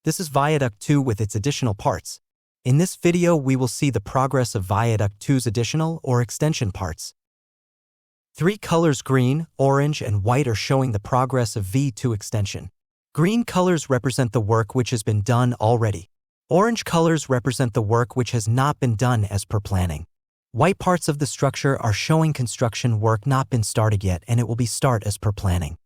This is Viaduct2 with its additional parts. In this video we will see the progress of Viaduct2's additional or extension parts. Three colors green, orange, and white are showing the progress of V2 extension. Green colors represent the work which has been done already. Orange colors represent the work which has not been done as per planning. White parts of the structure are showing construction work not been started yet, and it will be start as per planning.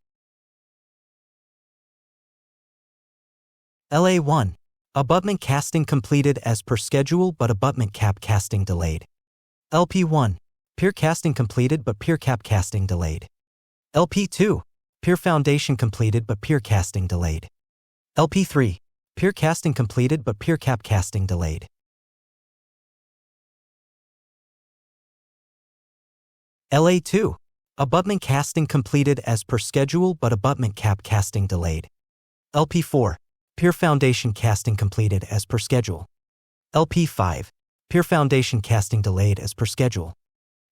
LA1. Abutment casting completed as per schedule but abutment cap casting delayed. LP1. Pier casting completed but pier cap casting delayed. LP2. Pier foundation completed but pier casting delayed. LP3. Pier casting completed but pier cap casting delayed. LA2. Abutment casting completed as per schedule but abutment cap casting delayed. LP4. Pier foundation casting completed as per schedule. LP5. Pier foundation casting delayed as per schedule.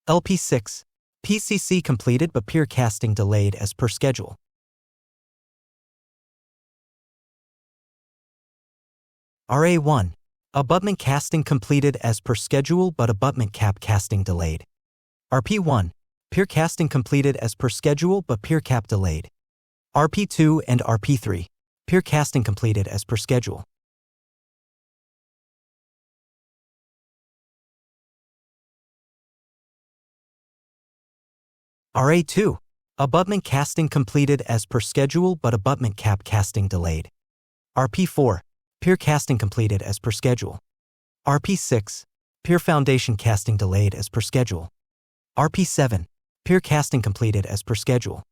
LP6. PCC completed but pier casting delayed as per schedule. RA1. Abutment casting completed as per schedule but abutment cap casting delayed. RP1. Pier casting completed as per schedule but pier cap delayed. RP2 and RP3. Pier casting completed as per schedule. RA2. Abutment casting completed as per schedule but abutment cap casting delayed. RP4. Pier casting completed as per schedule. RP6. Pier foundation casting delayed as per schedule. RP7. Pier casting completed as per schedule.